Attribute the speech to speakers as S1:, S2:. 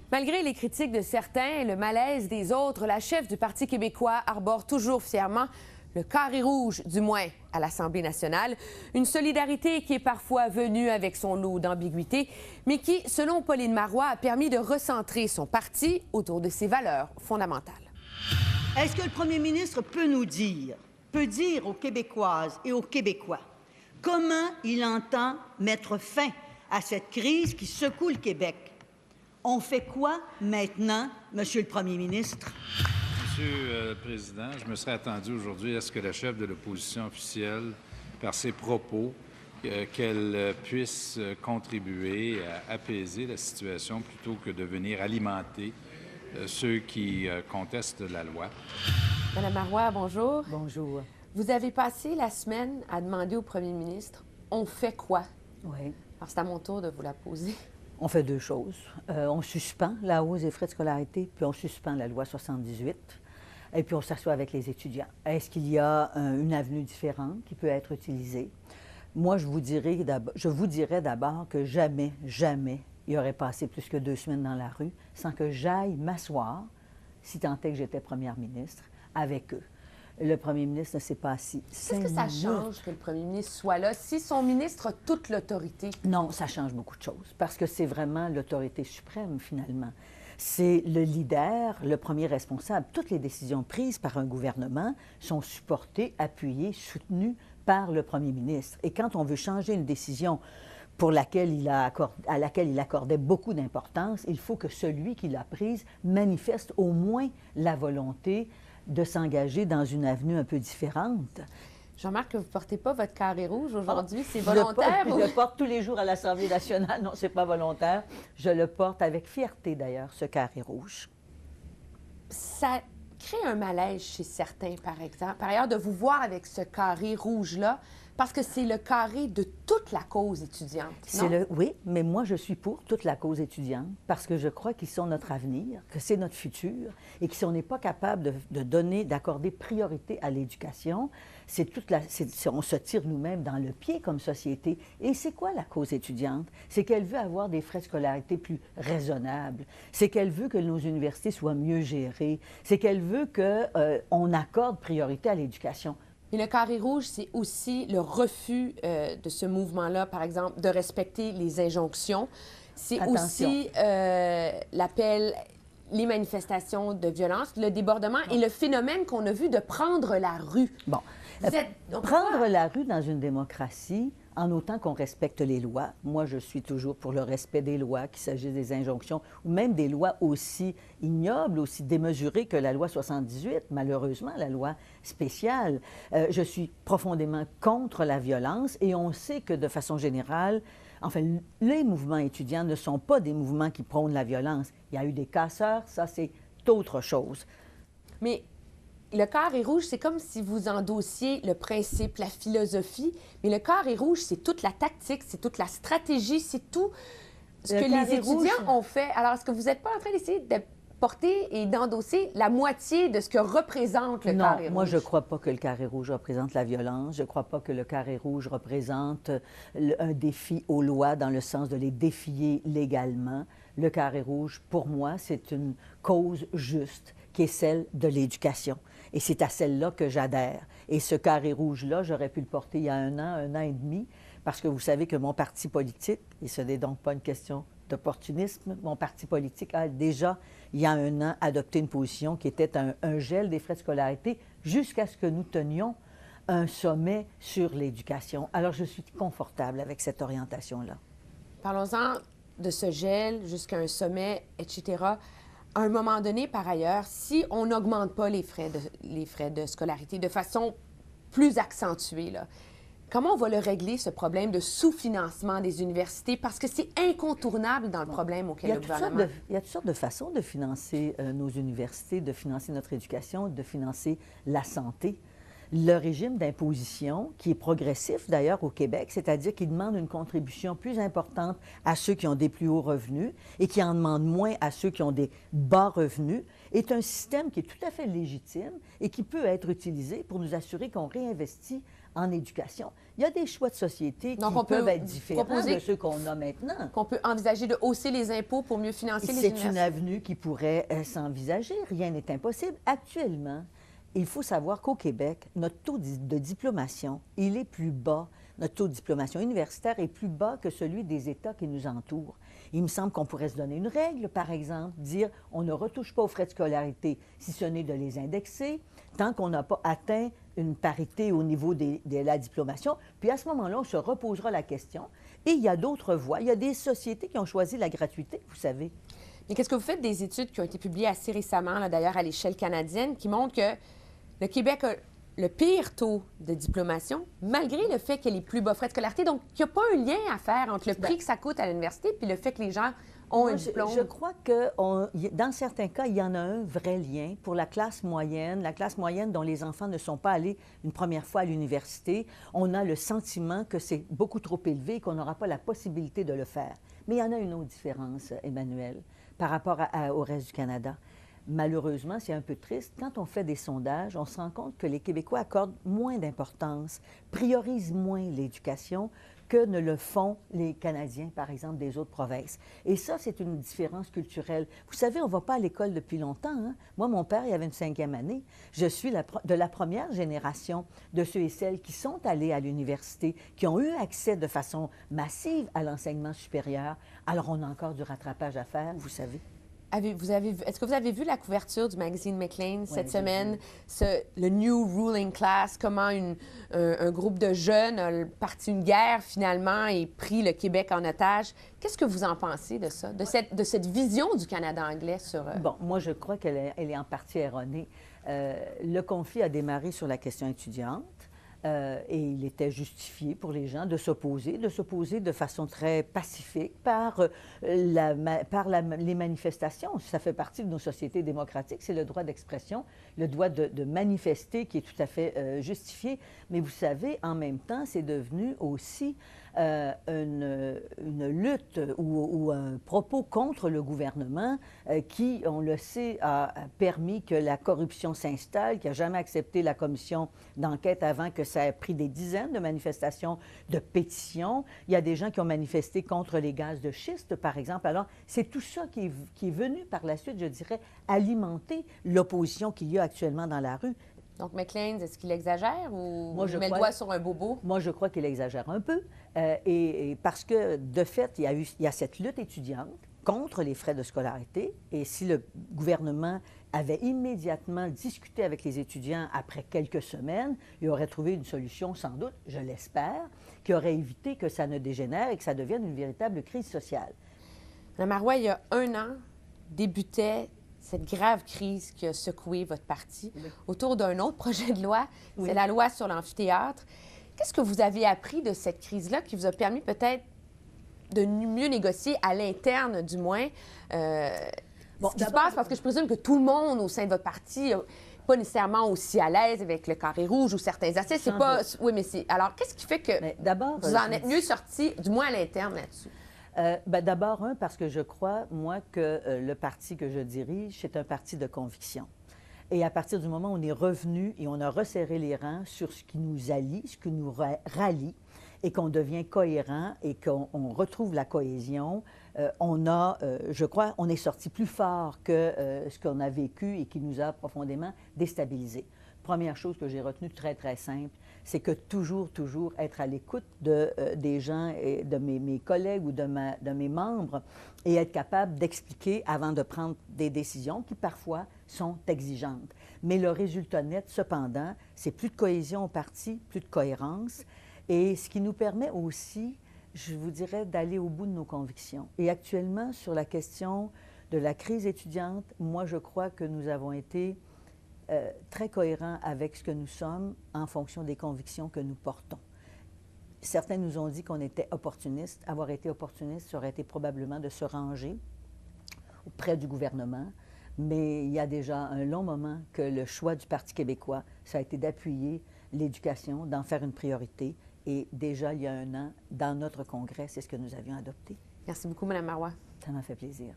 S1: Malgré les critiques de certains et le malaise des autres, la chef du Parti québécois arbore toujours fièrement le carré rouge, du moins à l'Assemblée nationale. Une solidarité qui est parfois venue avec son lot d'ambiguïté, mais qui, selon Pauline Marois, a permis de recentrer son parti autour de ses valeurs fondamentales.
S2: Est-ce que le premier ministre peut dire aux Québécoises et aux Québécois comment il entend mettre fin à cette crise qui secoue le Québec? On fait quoi maintenant, Monsieur le Premier ministre?
S3: Monsieur le Président, je me serais attendu aujourd'hui à ce que la chef de l'opposition officielle, par ses propos, qu'elle puisse contribuer à apaiser la situation plutôt que de venir alimenter ceux qui contestent la loi.
S1: Madame Marois, bonjour.
S4: Bonjour.
S1: Vous avez passé la semaine à demander au premier ministre « On fait quoi? »
S4: Oui.
S1: Alors, c'est à mon tour de vous la poser.
S4: On fait deux choses. On suspend la hausse des frais de scolarité, puis on suspend la loi 78, et puis on s'assoit avec les étudiants. Est-ce qu'il y a une avenue différente qui peut être utilisée? Moi, je vous dirais d'abord que jamais il y aurait passé plus que 2 semaines dans la rue sans que j'aille m'asseoir, si tant est que j'étais première ministre, avec eux. Le premier ministre ne s'est pas assis.
S1: Qu'est-ce que ça change que le premier ministre soit là si son ministre a toute l'autorité?
S4: Non, ça change beaucoup de choses parce que c'est vraiment l'autorité suprême, finalement. C'est le leader, le premier responsable. Toutes les décisions prises par un gouvernement sont supportées, appuyées, soutenues par le premier ministre. Et quand on veut changer une décision à laquelle il accordait beaucoup d'importance, il faut que celui qui l'a prise manifeste au moins la volonté de s'engager dans une avenue un peu différente.
S1: Je remarque que vous ne portez pas votre carré rouge aujourd'hui. C'est volontaire?
S4: Je le porte tous les jours à l'Assemblée nationale. Non, c'est pas volontaire. Je le porte avec fierté, d'ailleurs, ce carré rouge.
S1: Ça crée un malaise chez certains, par exemple. Par ailleurs, de vous voir avec ce carré rouge-là, parce que c'est le carré de toute la cause étudiante, non?
S4: Oui, mais moi, je suis pour toute la cause étudiante parce que je crois qu'ils sont notre avenir, que c'est notre futur et que si on n'est pas capable d'accorder priorité à l'éducation, on se tire nous-mêmes dans le pied comme société. Et c'est quoi la cause étudiante? C'est qu'elle veut avoir des frais de scolarité plus raisonnables. C'est qu'elle veut que nos universités soient mieux gérées. C'est qu'elle veut qu'on accorde priorité à l'éducation.
S1: Mais le carré rouge, c'est aussi le refus de ce mouvement-là, par exemple, de respecter les injonctions. C'est aussi l'appel, les manifestations de violence, le débordement et le phénomène qu'on a vu de prendre la rue.
S4: Bon, prendre la rue dans une démocratie, en autant qu'on respecte les lois. Moi, je suis toujours pour le respect des lois, qu'il s'agisse des injonctions ou même des lois aussi ignobles, aussi démesurées que la loi 78, malheureusement, la loi spéciale. Je suis profondément contre la violence et on sait que, de façon générale, enfin, les mouvements étudiants ne sont pas des mouvements qui prônent la violence. Il y a eu des casseurs, ça, c'est autre chose.
S1: Mais le carré rouge, c'est comme si vous endossiez le principe, la philosophie, mais le carré rouge, c'est toute la tactique, c'est toute la stratégie, c'est tout ce que les étudiants ont fait. Alors, est-ce que vous n'êtes pas en train d'essayer de porter et d'endosser la moitié de ce que représente le carré rouge?
S4: Non, moi, je ne crois pas que le carré rouge représente la violence. Je ne crois pas que le carré rouge représente un défi aux lois dans le sens de les défier légalement. Le carré rouge, pour moi, c'est une cause juste qui est celle de l'éducation. Et c'est à celle-là que j'adhère. Et ce carré rouge-là, j'aurais pu le porter il y a un an et demi, parce que vous savez que mon parti politique, et ce n'est donc pas une question d'opportunisme, mon parti politique a déjà, il y a un an, adopté une position qui était un gel des frais de scolarité jusqu'à ce que nous tenions un sommet sur l'éducation. Alors, je suis confortable avec cette orientation-là.
S1: Parlons-en de ce gel jusqu'à un sommet, etc. À un moment donné, par ailleurs, si on n'augmente pas les frais de scolarité de façon plus accentuée, là, comment on va le régler, ce problème de sous-financement des universités? Parce que c'est incontournable dans le problème auquel le gouvernement...
S4: Il y a toutes sortes de façons de financer nos universités, de financer notre éducation, de financer la santé. Le régime d'imposition, qui est progressif d'ailleurs au Québec, c'est-à-dire qu'il demande une contribution plus importante à ceux qui ont des plus hauts revenus et qui en demande moins à ceux qui ont des bas revenus, est un système qui est tout à fait légitime et qui peut être utilisé pour nous assurer qu'on réinvestit en éducation. Il y a des choix de société qui
S1: Donc, on peut
S4: peuvent être différents
S1: proposer
S4: de ceux qu'on a maintenant.
S1: qu'on peut envisager de hausser les impôts pour mieux financer les universités.
S4: C'est une avenue qui pourrait s'envisager. Rien n'est impossible. Actuellement, il faut savoir qu'au Québec, notre taux de diplomation, il est plus bas. Notre taux de diplomation universitaire est plus bas que celui des États qui nous entourent. Il me semble qu'on pourrait se donner une règle, par exemple, dire on ne retouche pas aux frais de scolarité si ce n'est de les indexer, tant qu'on n'a pas atteint une parité au niveau de la diplomation. Puis à ce moment-là, on se reposera la question. Et il y a d'autres voies. Il y a des sociétés qui ont choisi la gratuité, vous savez.
S1: Mais qu'est-ce que vous faites des études qui ont été publiées assez récemment, là, d'ailleurs à l'échelle canadienne, qui montrent que le Québec a le pire taux de diplomation, malgré le fait qu'il y ait les plus bas frais de scolarité. Donc, il n'y a pas un lien à faire entre le prix que ça coûte à l'université puis le fait que les gens ont un diplôme.
S4: Je crois que dans certains cas, il y en a un vrai lien pour la classe moyenne dont les enfants ne sont pas allés une première fois à l'université. On a le sentiment que c'est beaucoup trop élevé et qu'on n'aura pas la possibilité de le faire. Mais il y en a une autre différence, Emmanuel, par rapport au reste du Canada. Malheureusement, c'est un peu triste. Quand on fait des sondages, on se rend compte que les Québécois accordent moins d'importance, priorisent moins l'éducation que ne le font les Canadiens, par exemple, des autres provinces. Et ça, c'est une différence culturelle. Vous savez, on ne va pas à l'école depuis longtemps. Hein? Moi, mon père, il avait une 5e année. Je suis de la première génération de ceux et celles qui sont allés à l'université, qui ont eu accès de façon massive à l'enseignement supérieur. Alors, on a encore du rattrapage à faire, vous savez.
S1: Est-ce que vous avez vu la couverture du magazine Maclean cette semaine? Le New Ruling Class, comment un groupe de jeunes a parti une guerre finalement et pris le Québec en otage. Qu'est-ce que vous en pensez de ça, de cette vision du Canada anglais sur...
S4: Bon, moi, je crois qu'elle est en partie erronée. Le conflit a démarré sur la question étudiante. Et il était justifié pour les gens de s'opposer de façon très pacifique par les manifestations. Ça fait partie de nos sociétés démocratiques, c'est le droit d'expression, le droit de manifester qui est tout à fait justifié. Mais vous savez, en même temps, c'est devenu aussi une lutte ou un propos contre le gouvernement qui, on le sait, a permis que la corruption s'installe, qui n'a jamais accepté la commission d'enquête avant que ça ait pris des dizaines de manifestations, de pétitions. Il y a des gens qui ont manifesté contre les gaz de schiste, par exemple. Alors, c'est tout ça qui est venu par la suite, je dirais, alimenter l'opposition qu'il y a actuellement dans la rue.
S1: Donc, Maclean, est-ce qu'il exagère ou il met le doigt sur un bobo? Moi,
S4: je crois qu'il exagère un peu. Et parce que, de fait, il y a cette lutte étudiante contre les frais de scolarité. Et si le gouvernement avait immédiatement discuté avec les étudiants après quelques semaines, il aurait trouvé une solution, sans doute, je l'espère, qui aurait évité que ça ne dégénère et que ça devienne une véritable crise sociale.
S1: Mme Marois, il y a 1 an, débutait cette grave crise qui a secoué votre parti autour d'un autre projet de loi, c'est la loi sur l'amphithéâtre. Qu'est-ce que vous avez appris de cette crise-là qui vous a permis peut-être de mieux négocier à l'interne, du moins, ce qui se passe? Parce que je présume que tout le monde au sein de votre parti n'est pas nécessairement aussi à l'aise avec le carré rouge ou certains aspects. C'est pas... Oui, mais c'est... Alors, qu'est-ce qui fait que vous en êtes mieux sorti, du moins à l'interne, là-dessus?
S4: D'abord, parce que je crois, moi, que le parti que je dirige, c'est un parti de conviction. Et à partir du moment où on est revenu et on a resserré les rangs sur ce qui nous allie, ce qui nous rallie, et qu'on devient cohérent et qu'on retrouve la cohésion, je crois, on est sorti plus fort que ce qu'on a vécu et qui nous a profondément déstabilisés. Première chose que j'ai retenue, très, très simple, c'est que toujours être à l'écoute des gens, et de mes collègues ou de mes membres et être capable d'expliquer avant de prendre des décisions qui, parfois, sont exigeantes. Mais le résultat net, cependant, c'est plus de cohésion au parti, plus de cohérence, et ce qui nous permet aussi, je vous dirais, d'aller au bout de nos convictions. Et actuellement, sur la question de la crise étudiante, moi, je crois que nous avons été très cohérents avec ce que nous sommes en fonction des convictions que nous portons. Certains nous ont dit qu'on était opportunistes. Avoir été opportuniste, ça aurait été probablement de se ranger auprès du gouvernement. Mais il y a déjà un long moment que le choix du Parti québécois, ça a été d'appuyer l'éducation, d'en faire une priorité. Et déjà, il y a 1 an, dans notre congrès, c'est ce que nous avions adopté.
S1: Merci beaucoup, Mme Marois.
S4: Ça m'a fait plaisir.